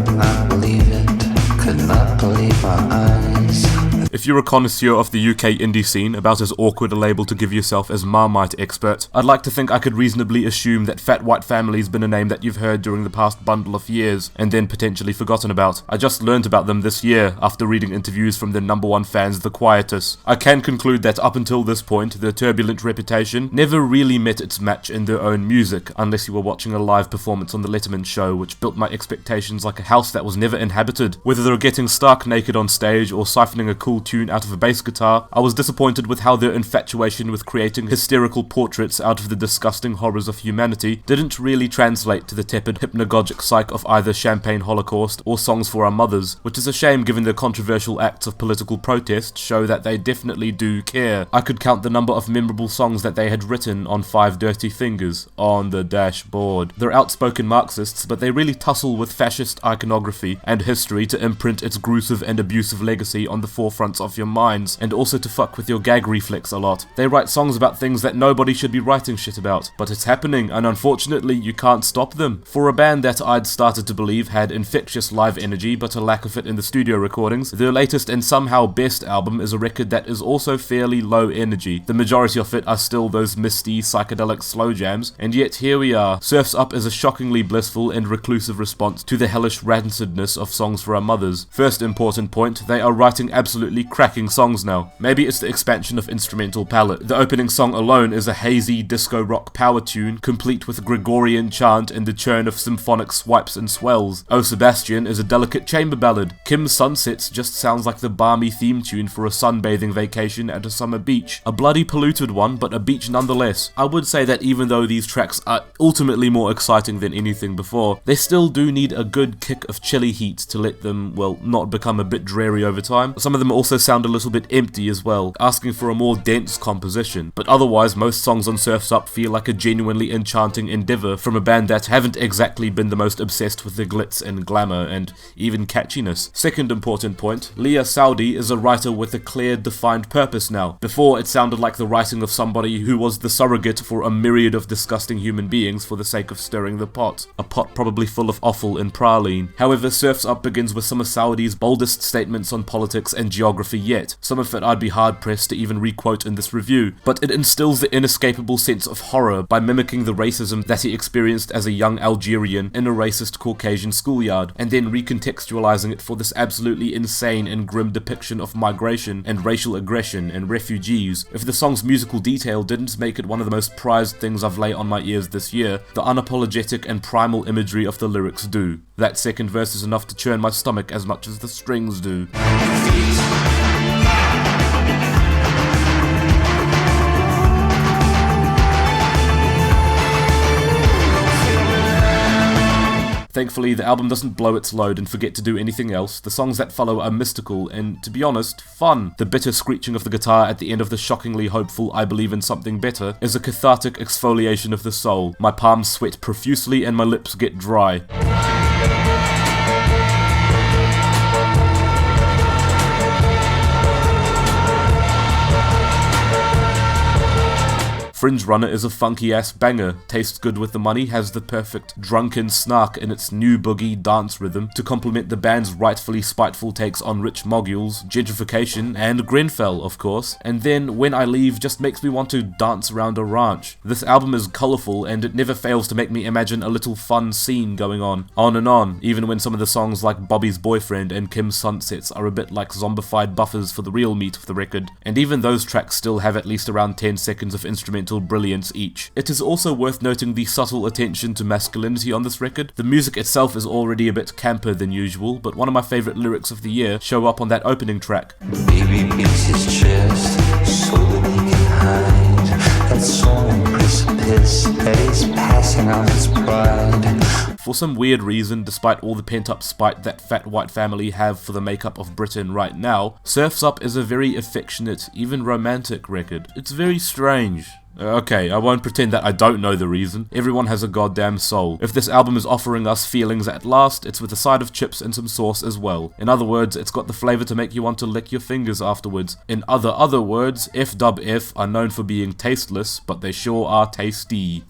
could not believe it, could not believe my eyes. If you're a connoisseur of the UK indie scene, about as awkward a label to give yourself as Marmite expert, I'd like to think I could reasonably assume that Fat White Family's been a name that you've heard during the past bundle of years, and then potentially forgotten about. I just learned about them this year, after reading interviews from their number one fans, The Quietus. I can conclude that up until this point, their turbulent reputation never really met its match in their own music, unless you were watching a live performance on The Letterman Show, which built my expectations like a house that was never inhabited. Whether they're getting stark naked on stage or siphoning a cool tune out of a bass guitar, I was disappointed with how their infatuation with creating hysterical portraits out of the disgusting horrors of humanity didn't really translate to the tepid hypnagogic psyche of either Champagne Holocaust or Songs for Our Mothers, which is a shame given their controversial acts of political protest show that they definitely do care. I could count the number of memorable songs that they had written on 5 dirty fingers on the dashboard. They're outspoken Marxists, but they really tussle with fascist iconography and history to imprint its gruesome and abusive legacy on the forefronts of your minds, and also to fuck with your gag reflex a lot. They write songs about things that nobody should be writing shit about, but it's happening, and unfortunately you can't stop them. For a band that I'd started to believe had infectious live energy but a lack of it in the studio recordings, their latest and somehow best album is a record that is also fairly low energy. The majority of it are still those misty, psychedelic slow jams, and yet here we are. Surf's Up is a shockingly blissful and reclusive response to the hellish rancidness of Songs for Our Mothers. First important point, they are writing absolutely cracking songs now. Maybe it's the expansion of instrumental palette. The opening song alone is a hazy disco rock power tune, complete with Gregorian chant and the churn of symphonic swipes and swells. Oh Sebastian is a delicate chamber ballad. Kim's Sunsets just sounds like the balmy theme tune for a sunbathing vacation at a summer beach. A bloody polluted one, but a beach nonetheless. I would say that even though these tracks are ultimately more exciting than anything before, they still do need a good kick of chilly heat to let them, well, not become a bit dreary over time. Some of them also sound a little bit empty as well, asking for a more dense composition, but otherwise most songs on Surf's Up feel like a genuinely enchanting endeavour from a band that haven't exactly been the most obsessed with the glitz and glamour and even catchiness. Second important point, Leah Saudi is a writer with a clear, defined purpose now. Before, it sounded like the writing of somebody who was the surrogate for a myriad of disgusting human beings for the sake of stirring the pot. A pot probably full of offal and praline. However, Surf's Up begins with some of Saudi's boldest statements on politics and geography yet. Some of it I'd be hard-pressed to even re-quote in this review, but it instills the inescapable sense of horror by mimicking the racism that he experienced as a young Algerian in a racist Caucasian schoolyard, and then recontextualizing it for this absolutely insane and grim depiction of migration and racial aggression and refugees. If the song's musical detail didn't make it one of the most prized things I've laid on my ears this year, the unapologetic and primal imagery of the lyrics do. That second verse is enough to churn my stomach as much as the strings do. Thankfully, the album doesn't blow its load and forget to do anything else. The songs that follow are mystical and, to be honest, fun. The bitter screeching of the guitar at the end of the shockingly hopeful I Believe in Something Better is a cathartic exfoliation of the soul. My palms sweat profusely and my lips get dry. Fringe Runner is a funky-ass banger, tastes good with the money, has the perfect drunken snark in its new boogie dance rhythm to complement the band's rightfully spiteful takes on rich moguls, gentrification, and Grenfell, of course, and then When I Leave just makes me want to dance around a ranch. This album is colourful, and it never fails to make me imagine a little fun scene going on and on, even when some of the songs like Bobby's Boyfriend and Kim's Sunsets are a bit like zombified buffers for the real meat of the record, and even those tracks still have at least around 10 seconds of instrumental brilliance each. It is also worth noting the subtle attention to masculinity on this record. The music itself is already a bit camper than usual, but one of my favourite lyrics of the year show up on that opening track. Baby beats his chest so that he can hide that soaring precipice that is passing on its pride. For some weird reason, despite all the pent-up spite that Fat White Family have for the makeup of Britain right now, Surf's Up is a very affectionate, even romantic record. It's very strange. Okay, I won't pretend that I don't know the reason. Everyone has a goddamn soul. If this album is offering us feelings at last, it's with a side of chips and some sauce as well. In other words, it's got the flavour to make you want to lick your fingers afterwards. In other words, F-dub-F are known for being tasteless, but they sure are tasty.